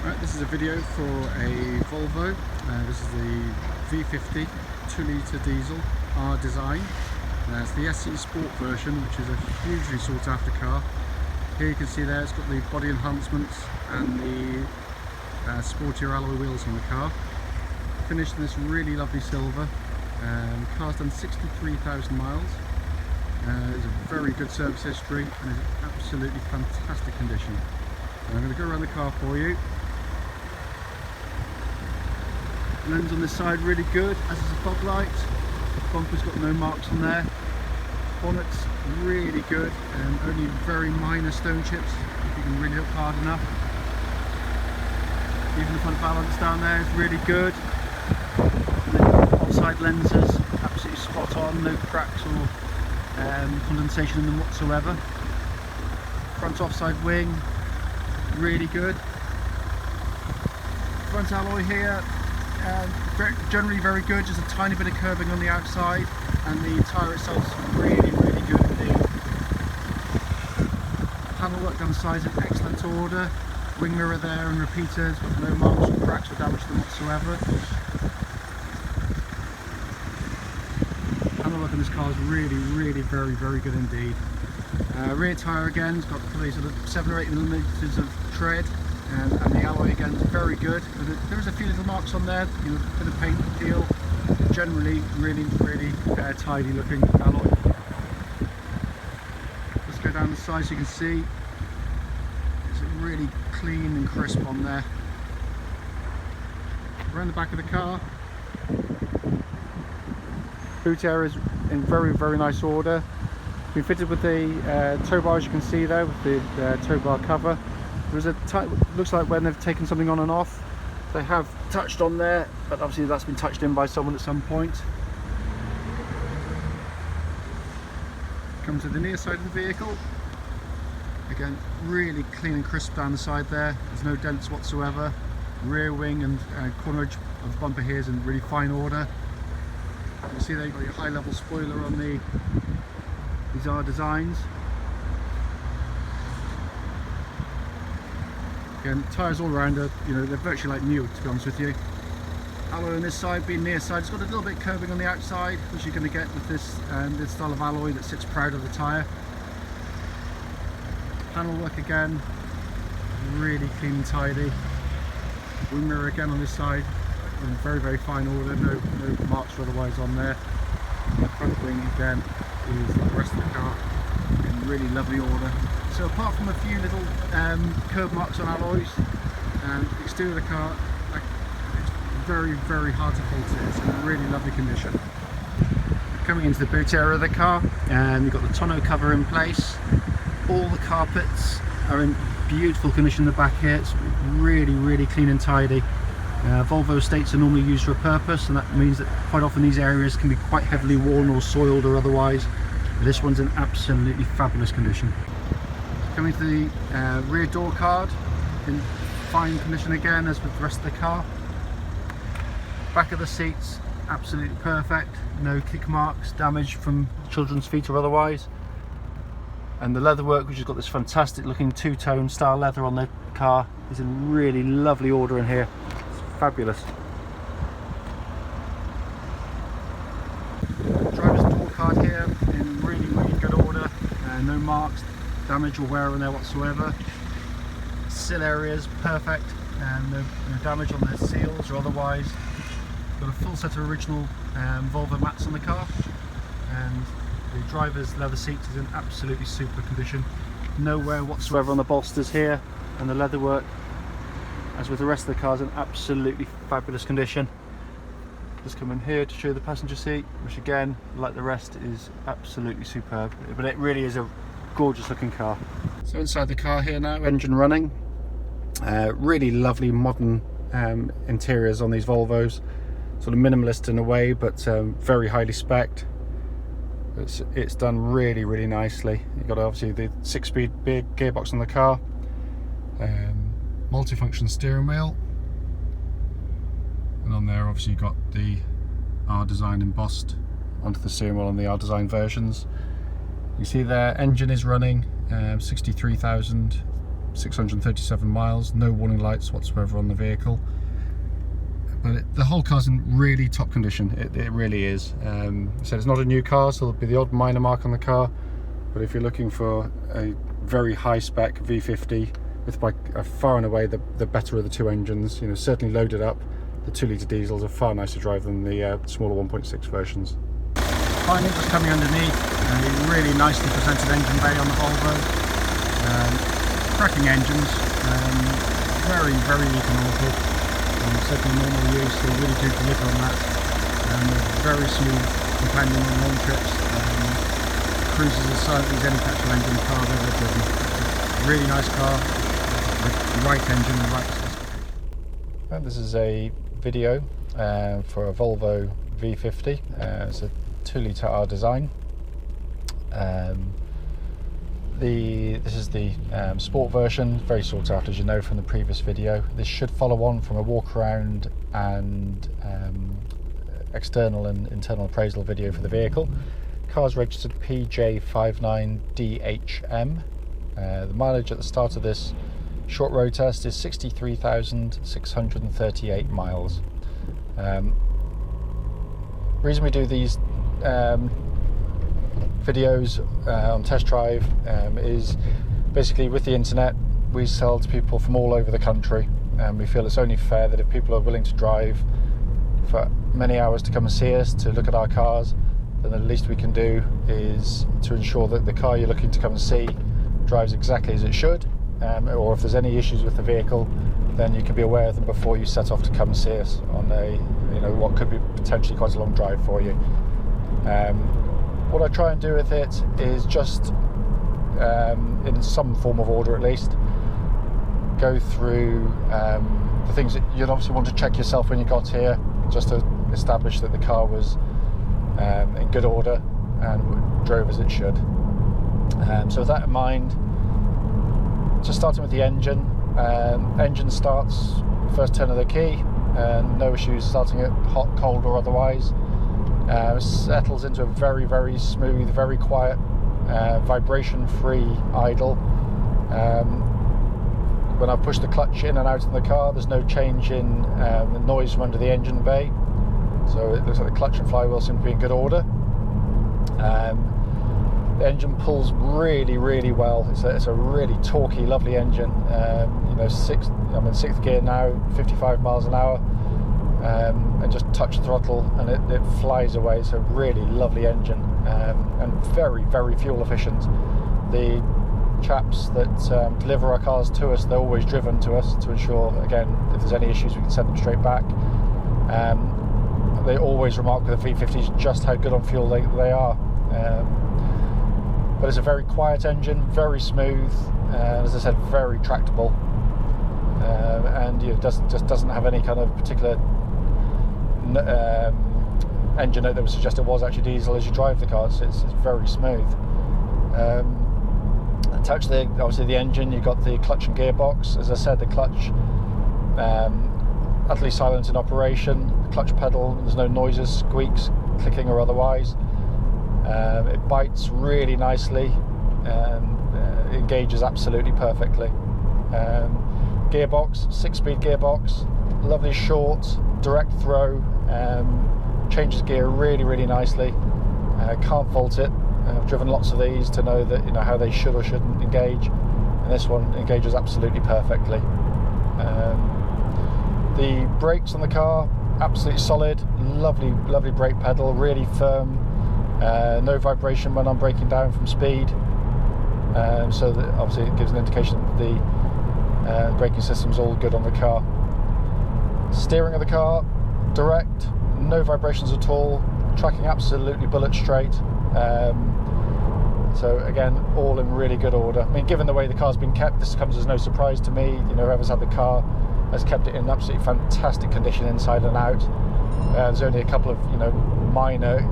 Right, this is a video for a Volvo. This is the V50 2-litre diesel R design. It's the SE Sport version, which is a hugely sought after car. Here you can see there it's got the body enhancements and the sportier alloy wheels on the car. Finished in this really lovely silver. The car's done 63,000 miles. It's a very good service history and is in absolutely fantastic condition. And I'm going to go around the car for you. Lens on this side really good, as is the fog light. Bumper's got no marks on there. Bonnet's really good and only very minor stone chips if you can really look hard enough. Even the front balance down there is really good. Offside lenses, absolutely spot on, no cracks or condensation in them whatsoever. Front offside wing, really good. Front alloy here, generally very good, just a tiny bit of curving on the outside, and the tyre itself is really good indeed. Panel work down the sides in excellent order. Wing mirror there and repeaters, got no marks or cracks or damage to them whatsoever. Panel work on this car is really very good indeed. Rear tyre again has got probably sort of 7 or 8 millimeters of tread. And the alloy again is very good. There is a few little marks on there, a bit of paint peel. Generally, really tidy looking alloy. Let's go down the side so you can see. It's really clean and crisp on there. Around the back of the car. Boot area is in very nice order. It's been fitted with the tow bar, as you can see there, with the tow bar cover. There's looks like when they've taken something on and off, they have touched on there, but obviously that's been touched in by someone at some point. Come to the near side of the vehicle. Again, really clean and crisp down the side there. There's no dents whatsoever. Rear wing and corner edge of the bumper here is in really fine order. You can see there you've got your high level spoiler on these R designs. Again, tyres all around are, they're virtually like new, to be honest with you. Alloy on this side being near side, it's got a little bit curving on the outside, which you're going to get with this style of alloy that sits proud of the tyre. Panel work again, really clean and tidy. Wing mirror again on this side, in very fine order, no marks or otherwise on there. And the front wing again is like the rest of the car in really lovely order. So apart from a few little curb marks on alloys, the exterior of the car, it's very hard to fault it. It's in really lovely condition. Coming into the boot area of the car, you've got the tonneau cover in place. All the carpets are in beautiful condition in the back here. It's really clean and tidy. Volvo estates are normally used for a purpose, and that means that quite often these areas can be quite heavily worn or soiled or otherwise. This one's in absolutely fabulous condition. Coming to the rear door card, in fine condition again as with the rest of the car. Back of the seats, absolutely perfect, no kick marks, damage from children's feet or otherwise. And the leatherwork, which has got this fantastic looking two-tone style leather on the car, is in really lovely order in here. It's fabulous. Driver's door card here in really good order, no marks, damage or wear on there whatsoever. Sill areas perfect, and no damage on the seals or otherwise. Got a full set of original Volvo mats on the car, and the driver's leather seats is in absolutely super condition. No wear whatsoever on the bolsters here, and the leatherwork, as with the rest of the car, is in absolutely fabulous condition. Just come in here to show you the passenger seat, which again, like the rest, is absolutely superb. But it really is a gorgeous looking car. So inside the car here now, engine running. Really lovely modern interiors on these Volvos. Sort of minimalist in a way, but very highly spec'd. It's done really nicely. You've got obviously the 6-speed big gearbox on the car. Multifunction steering wheel. And on there obviously you've got the R design embossed onto the steering wheel on the R design versions. You see there, engine is running 63,000 637 miles, no warning lights whatsoever on the vehicle. But the whole car's in really top condition, it really is. So it's not a new car, so there'll be the odd minor mark on the car, but if you're looking for a very high spec V50 with by far and away the better of the two engines, you know, certainly loaded up, the 2-litre diesels are far nicer to drive than the smaller 1.6 versions. Finally, just coming underneath, a really nicely presented engine bay on the Volvo. Cracking engines, very economical. Certainly normal use, they really do deliver on that. Very smooth companion on long trips. Cruises as silently as any petrol engine car I've ever driven. Really nice car, the right engine, the right specification. This is a video for a Volvo V50. It's a 2-litre R design. This is the sport version, very sought after, as you know from the previous video. This should follow on from a walk around and external and internal appraisal video for the vehicle. Car's registered PJ59DHM. The mileage at the start of this short road test is 63,638 miles. Reason we do these videos on test drive is basically, with the internet we sell to people from all over the country, and we feel it's only fair that if people are willing to drive for many hours to come and see us to look at our cars, then the least we can do is to ensure that the car you're looking to come and see drives exactly as it should, or if there's any issues with the vehicle, then you can be aware of them before you set off to come and see us on a, you know, what could be potentially quite a long drive for you. What I try and do with it is just, in some form of order at least, go through the things that you'd obviously want to check yourself when you got here, just to establish that the car was in good order and drove as it should. So with that in mind, just starting with the engine. Engine starts first turn of the key, no issues starting it hot, cold or otherwise. Settles into a very smooth, very quiet, vibration-free idle. When I push the clutch in and out of the car, there's no change in the noise from under the engine bay, so it looks like the clutch and flywheel seem to be in good order. The engine pulls really well. It's a really torquey, lovely engine. You know, I'm in 6th gear now, 55 miles an hour. And just touch the throttle and it flies away. It's a really lovely engine, and very fuel efficient. The chaps that deliver our cars to us, they're always driven to us to ensure, again, if there's any issues we can send them straight back. They always remark with the V50s just how good on fuel they are. But it's a very quiet engine, very smooth, as I said, very tractable, and it doesn't have any kind of particular engine note that would suggest it was actually diesel as you drive the car. So it's very smooth. Attached to obviously the engine, you've got the clutch and gearbox. As I said, the clutch utterly silent in operation. The clutch pedal, there's no noises, squeaks, clicking or otherwise. It bites really nicely, engages absolutely perfectly. Gearbox, 6-speed gearbox, lovely short, direct throw, changes gear really nicely. Can't fault it. I've driven lots of these to know that, you know, how they should or shouldn't engage, and this one engages absolutely perfectly. The brakes on the car, absolutely solid, lovely brake pedal, really firm, no vibration when I'm braking down from speed, so that obviously it gives an indication that the braking system's all good on the car. Steering of the car, direct, no vibrations at all, tracking absolutely bullet straight. So again, all in really good order. I mean, given the way the car's been kept, this comes as no surprise to me. You know, whoever's had the car has kept it in absolutely fantastic condition inside and out. There's only a couple of, you know, minor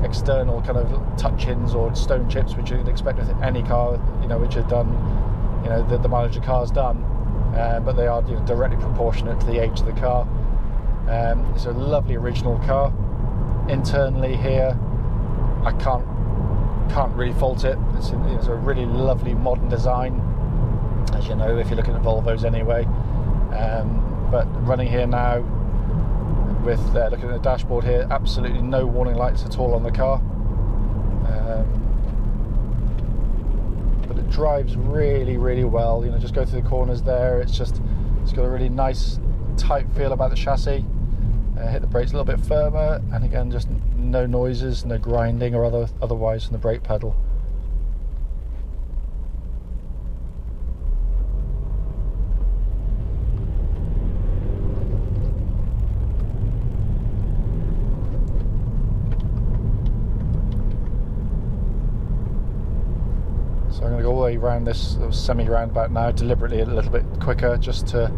external kind of touch-ins or stone chips which you'd expect with any car, you know, which are done, you know, the mileage the car's done, but they are, you know, directly proportionate to the age of the car. It's a lovely original car. Internally here, I can't really fault it. It's a really lovely modern design. as you know, if you're looking at Volvos anyway. But running here now with looking at the dashboard here, absolutely no warning lights at all on the car. But it drives really, really well. You know, just go through the corners there. It's got a really nice tight feel about the chassis. Hit the brakes a little bit firmer, and again, just no noises, no grinding or otherwise from the brake pedal. So I'm going to go all the way around this semi-roundabout now, deliberately a little bit quicker, just to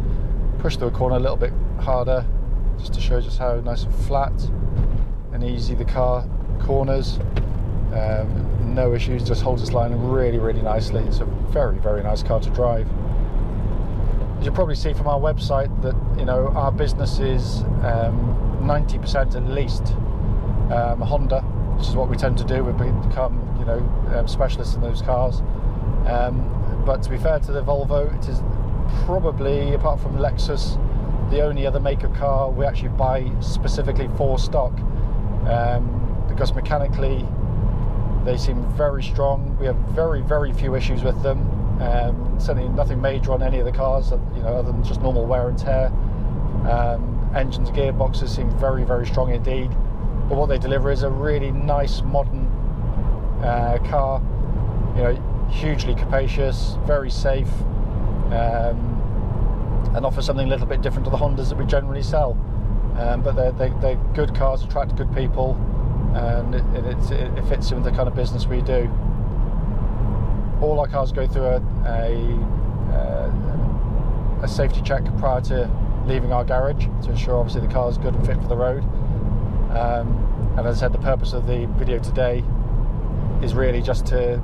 push through a corner a little bit harder, just to show just how nice and flat and easy the car corners. No issues, just holds its line really, really nicely. It's a very, very nice car to drive. As you'll probably see from our website that, you know, our business is 90% at least Honda, which is what we tend to do. We become, you know, specialists in those cars. But to be fair to the Volvo, it is probably, apart from Lexus, the only other make of car we actually buy specifically for stock, because mechanically they seem very strong. We have very, very few issues with them. Certainly nothing major on any of the cars, you know, other than just normal wear and tear. Engines, gearboxes seem very, very strong indeed. But what they deliver is a really nice modern car. You know, hugely capacious, very safe. And offer something a little bit different to the Hondas that we generally sell, but they're good cars, attract good people, and it fits in with the kind of business we do. All our cars go through a safety check prior to leaving our garage to ensure obviously the car is good and fit for the road. And as I said, the purpose of the video today is really just to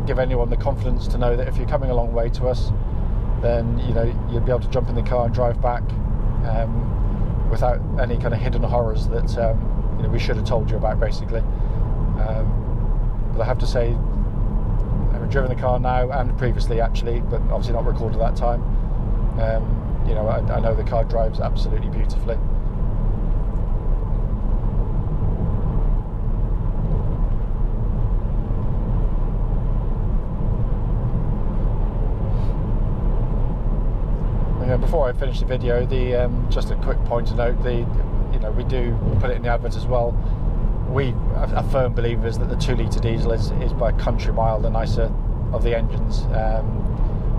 give anyone the confidence to know that if you're coming a long way to us, then, you know, you'll be able to jump in the car and drive back without any kind of hidden horrors that you know, we should have told you about, basically. But I have to say, I've driven the car now and previously actually, but obviously not recorded at that time. You know, I know the car drives absolutely beautifully. Before I finish the video, just a quick point to note: you know, we do put it in the advert as well. We are firm believers that the 2-litre diesel is by a country mile the nicer of the engines.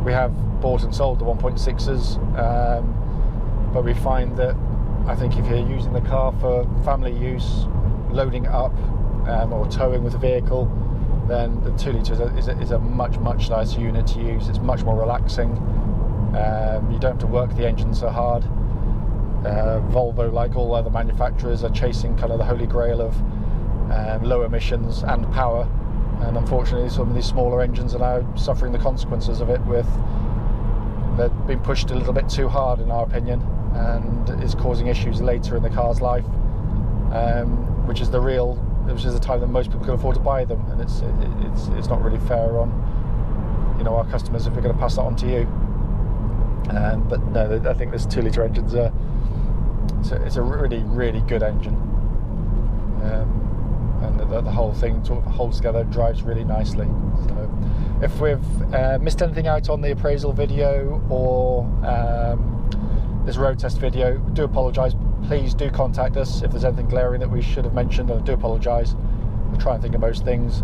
We have bought and sold the 1.6s, but we find that I think if you're using the car for family use, loading it up, or towing with a vehicle, then the 2-litre is a much nicer unit to use. It's much more relaxing. You don't have to work the engine so hard. Volvo, like all other manufacturers, are chasing kind of the holy grail of low emissions and power, and unfortunately some of these smaller engines are now suffering the consequences of it. They're being pushed a little bit too hard, in our opinion, and is causing issues later in the car's life, which is the time that most people can afford to buy them, and it's not really fair on, you know, our customers if we're going to pass that on to you. But no, I think this 2-litre engine's it's a really, really good engine, and the whole thing sort of holds together, drives really nicely. So if we've missed anything out on the appraisal video or this road test video, do apologise. Please do contact us if there's anything glaring that we should have mentioned, and I do apologise. We'll try and think of most things.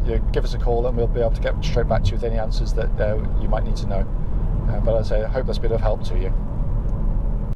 You know, give us a call and we'll be able to get straight back to you with any answers that you might need to know. But as I say, I hope that's been of help to you.